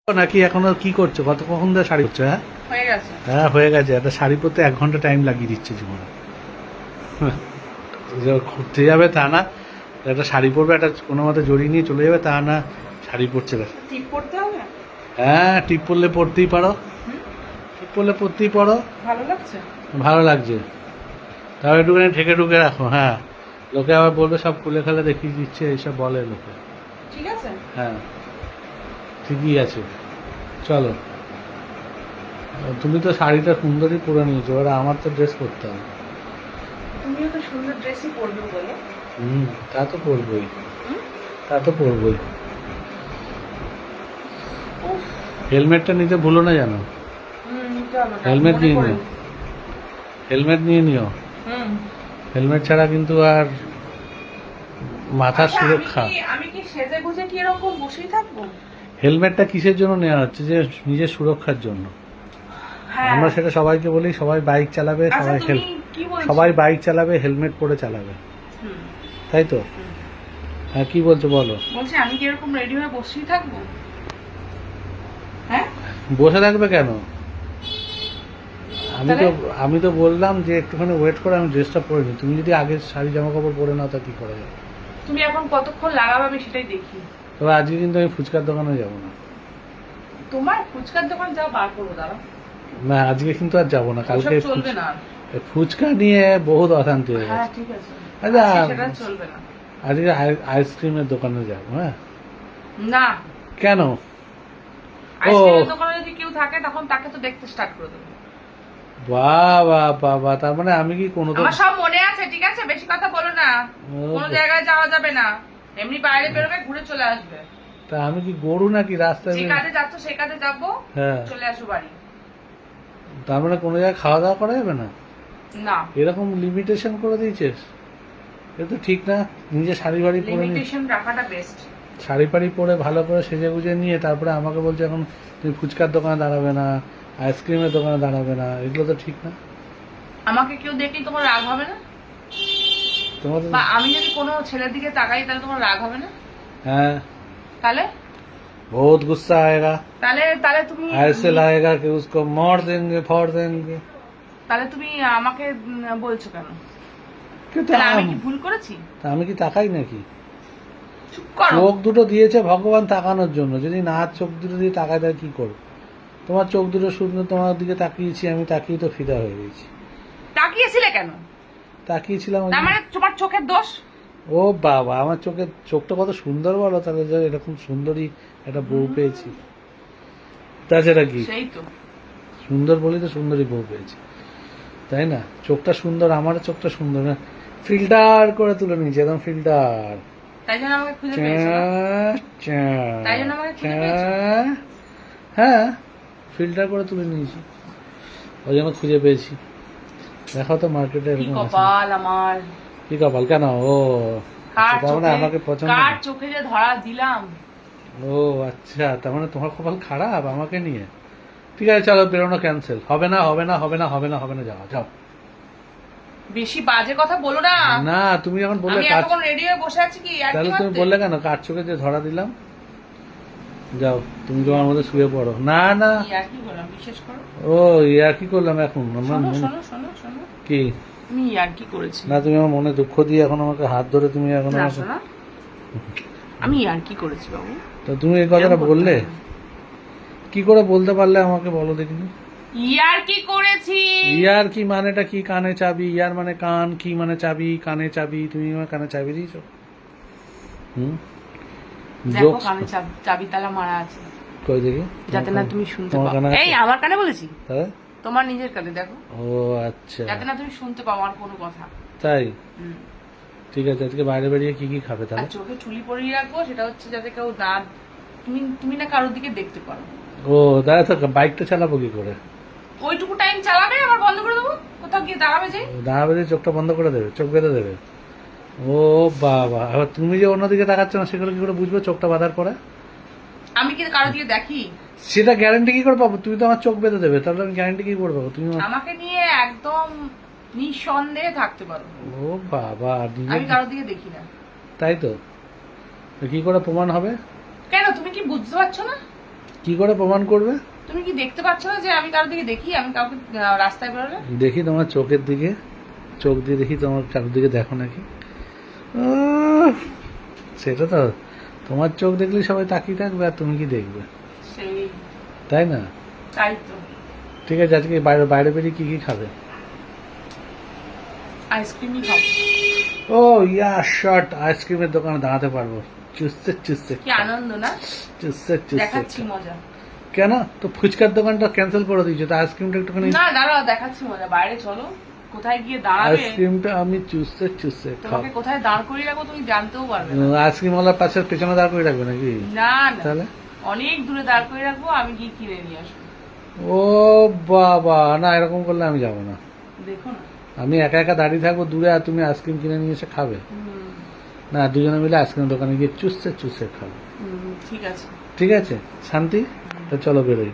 নাকি এখনো কি করছো? কখন ধরে শাড়ি পরছো? হ্যাঁ হয়ে গেছে। হ্যাঁ হয়ে গেছে। একটা শাড়ি পরতে 1 ঘন্টা টাইম লাগিয়ে দিচ্ছে জীবনে। যে ঘুরতে যাবে তা না, একটা শাড়ি পরবে, একটা কোনো মতে জড়িয়ে নিয়ে চলে যাবে তা না, শাড়ি পরছে না। টিপ পড়তে হবে। হ্যাঁ টিপ পরলে পরতেই পারো, হুম, টিপ পরলে পরতেই পারো। ভালো লাগছে। ভালো লাগছে, তাও একটুখানি ঢেকে ঢুকে রাখো। হ্যাঁ লোকে আবার বলবে সব খুলে খেলে দেখিয়ে দিচ্ছে, এইসব বলে লোকে। ঠিক আছে। হ্যাঁ ঠিকই আছে, চলো। তুমি তো শাড়িটা সুন্দরই পরে নিয়েছো, এবার আমার তো ড্রেস করতে হবে। তুমিও তো সুন্দর ড্রেসই পরবে বলে। তা তো পরবই, হুম? তা তো পরবই। উফ, হেলমেটটা নিতে ভুলো না জানো। নিতে হবে না, হেলমেট মনে নিয়ে করে নিও, নি। হেলমেট নিয়ে নিও। হুম। হেলমেট ছাড়া কিন্তু আর মাথার আচ্ছা, সুরক্ষা। আমি কি সেজে গুজে কি এরকম বসেই থাকবো? হেলমেটটা কিসের জন্য নেওয়া হচ্ছে? যে নিজের সুরক্ষার জন্য। হ্যাঁ। আমরা সেটা সবাইকে বলি, সবাই বাইক চালাবে, আচ্ছা, সবাই তুমি কি বলছো? সবাই বাইক চালাবে, হেলমেট পরে চালাবে, হুম, তাই তো? হুম। হ্যাঁ কি বলছো বলো। বলছি আমি কি এরকম রেডি হয়ে বসেই থাকবো? হ্যাঁ, বসে থাকবে কেন? আমি তো তাহলে? আমি তো বললাম যে একটুখানি ওয়েট করে আমি ড্রেসটা পরে নিই। তুমি যদি আগে শাড়ি জামা কাপড় পরে নাও তা কি করা যাবে? তুমি এখন কতক্ষণ লাগাবে আমি সেটাই দেখি। তবে আজকে কিন্তু আমি ফুচকার দোকানে যাবো না। তোমার ফুচকার দোকান যাও, বার করবো দাঁড়া। না আজকে কিন্তু আর যাবো না, কালকে ওসব চলবে না আর। ফুচকা নিয়ে বহুত অশান্তি হয়ে হ্যাঁ গেছে। ঠিক আছে, আচ্ছা আজকে সেটা চলবে না। আজকে আইসক্রিমের দোকানে যাবো। হ্যাঁ না, কেন? আইসক্রিমের দোকানে যদি কেউ থাকে তখন তাকে তো দেখতে স্টার্ট করে দেবো। বাবা বাবা, তার মানে আমি কি কোনো আমার সব মনে আছে, ঠিক আছে, বেশি কথা বলো না। কোনো জায়গায় যাওয়া যাবে না, এমনি বাইরে বেরোবে, ঘুরে চলে আসবে। তা আমি কি গরু নাকি রাস্তায় যে কাজে যাচ্ছ সে কাজে যাবো, হ্যাঁ চলে আসো বাড়ি। তার মানে কোনো জায়গায় খাওয়া দাওয়া করা যাবে না? না, এরকম লিমিটেশন করে দিয়েছিস, এটা তো ঠিক না। নিজে শাড়ি বাড়ি পরে নিয়ে, লিমিটেশন রাখাটা বেস্ট। শাড়ি ফাড়ি পরে ভালো করে সেজে গুজে নিয়ে তারপরে আমাকে বলছে এখন তুমি ফুচকার দোকানে দাঁড়াবে না, আইসক্রিমের দোকানে দাঁড়াবে না, এগুলো তো ঠিক না। আমাকে কেউ দেখলেই তোমার রাগ হবে না? তোমার বা আমি যদি কোনো ছেলের দিকে তাকাই তাহলে তোমার রাগ হবে না? হ্যাঁ তাহলে बहुत गुस्सा आएगा, তাহলে তাহলে তুমি ऐसे लाएगा कि उसको मार देंगे फाड़ देंगे। তাহলে তুমি আমাকে বলছো কেন? কিন্তু তাহলে আমি কি ভুল করেছি? আমি কি তাকাই নাকি? চুপ করো। চোখ দুটো দিয়েছে ভগবান তাকানোর জন্য, যদি না চোখ দুটো দিয়ে তাকায় তাহলে কি করবো? তোমার চোখ দুটো সুন্দর, তোমার দিকে তাকিয়েছি, আমি তাকিয়ে তো ফিদা হয়ে গেছি। তাকিয়েছিলে কেন? তাকিয়েছিলাম ওই তার জন্য। মানে তোমার চোখের দোষ? ও বাবা, আমার চোখটা কত সুন্দর বলো, তাহলে যে এরকম সুন্দরী একটা বউ পেয়েছি, তাছাড়া কি? সেই তো। সুন্দর বলি তো সুন্দরী বউ পেয়েছি, তাই না? চোখটা সুন্দর, আমার চোখটা সুন্দর না, ফিল্টার করে তুলে নিয়েছি, একদম ফিল্টার। তাই জন্য আমাকে খুঁজে পেয়েছো না? তাই জন্য আমাকে খুঁজে পেয়েছো? হ্যাঁ ফিল্টার করে তুলে নিয়েছি, ওই জন্য খুঁজে পেয়েছি। দেখো তো মার্কেটে কি এরকম আছে। কপাল আমার! কি কপাল কেন? ও কার তার মানে চোখে, আমাকে পছন্দ কার না? চোখে যে ধরা দিলাম! ও আচ্ছা, তার মানে তোমার কপাল খারাপ আমাকে নিয়ে। ঠিক আছে চলো, বেরোনো ক্যান্সেল, হবে না হবে না হবে না হবে না হবে না, যাও যাও। বেশি বাজে কথা বলো না। না তুমি যখন বললে আমি কাজ, এতক্ষণ রেডি হয়ে বসে আছি কি আর কি তাহলে তুমি মারতে? বললে কেন কার চোখে যে ধরা দিলাম? যাও তুমি তোমার মধ্যে শুয়ে পড়ো। না না, কি আর কি বললাম, বিশেষ করো। ও আর কি করলাম এখন আমার শোনো মনে শোনো শোনো শোনো, কি? আমি আর কি করেছি? না তুমি আমার মনে দুঃখ দিয়ে এখন আমাকে হাত ধরে তুমি এখন না আমাকে, শোনো, আমি আর কি করেছি বাবু? তো তুমি এই কথাটা এরকম করতে বললে হবে না। কি করে বলতে পারলে আমাকে বলো দেখিনি। ইয়ার কি করেছি? ইয়ার কি মানেটা কি? কানে চাবি, ইয়ার মানে কান, কি মানে চাবি, কানে চাবি, তুমি আমার কানে চাবি দিয়েছো। হুম দেখো জোকস কানে চাবি তালা মারা আছে, কই দেখি, যাতে না তুমি শুনতে তোমার পাও। কানে আছে? এই আমার কানে বলেছি? তাহলে তোমার নিজের কানে দেখো, ও আচ্ছা যাতে না তুমি শুনতে পাও আমার কোনো কথা। তাই, হুম। ঠিক আছে। আজকে বাইরে বেরিয়ে কি কি খাবে আর তাহলে? চোখে চুলি পরিয়ে রাখবো, সেটা হচ্ছে যাতে কেউ না, তুমি তুমি না কারোর দিকে দেখতে পারো। ও দাঁড়া থাক, বাইকটা চালাবো কি করে? ওইটুকু টাইম চালাবে, আবার বন্ধ করে দেবো, কোথাও গিয়ে দাঁড়াবে যাই। দাঁড়া বেঁধে চোখটা বন্ধ করে দেবে, চোখ বেঁধে দেবে? ও বাবা, এবার তুমি যে অন্যদিকে তাকাচ্ছ না সেগুলো কি করে বুঝবে চোখটা বাঁধার পরে? আমি কি কারোর দিকে দেখি? সেটা গ্যারান্টি কি করে পাবো? তুমি তো আমার চোখ বেঁধে দেবে, তাহলে আমি গ্যারান্টি কি করে পাবো? তুমি আমাকে নিয়ে একদম নিঃসন্দেহে থাকতে পারো, ও বাবা আমি কারোর দিকে দেখি না। তাই তো, তো কি করে প্রমাণ হবে? কেন, তুমি কি বুঝতে পারছো না? কি করে প্রমাণ করবে? তুমি কি দেখতে পাচ্ছ না যে আমি কারোর দিকে দেখি? আমি কাউকে রাস্তায় বেরোলে দেখি তোমার চোখের দিকে, চোখ দিয়ে দেখি তোমার কারোর দিকে দেখো নাকি। সেটা তো, তোমার চোখ দেখলে সবাই তাকিয়ে থাকবে আর তুমি কি দেখবে, সেই, তাই না? তাই তো। ঠিক আছে, আজকে বাইরে বাইরে বেরিয়ে কি কি খাবে? আইসক্রিমই খাবো। ও ইয়া শট, আইসক্রিমের দোকানে দাঁড়াতে পারবো, চুষতে চুষতে কি আনন্দ না, চুষতে দেখাচ্ছি চুষতে। মজা। কেন তো ফুচকার দোকানটা ক্যান্সেল করে দিয়েছো, তো আইসক্রিমটা একটুখানি, না দাঁড়াও, দেখাচ্ছি মজা। বাইরে চলো, কোথায় গিয়ে দাঁড়াবে, আইসক্রিমটা আমি চুষতে চুষতে খাবো। তোমাকে কোথায় দাঁড় করিয়ে রাখবো তুমি জানতেও পারবে না। আইসক্রিম ওয়ালার পাশে পেছনে দাঁড় করে রাখবে নাকি? না না, তাহলে অনেক দূরে দাঁড় করে রাখবো, আমি গিয়ে কিনে নিয়ে আসবো। ও বাবা, না এরকম করলে আমি যাবো না। দেখো না। আমি একা একা দাঁড়িয়ে থাকবো দূরে, আর তুমি আইসক্রিম কিনে নিয়ে এসে খাবে? না, দুজনে মিলে আইসক্রিম দোকানে গিয়ে চুষতে চুষতে খাবো। ঠিক আছে। ঠিক আছে শান্তি, তো চলো বেরোই।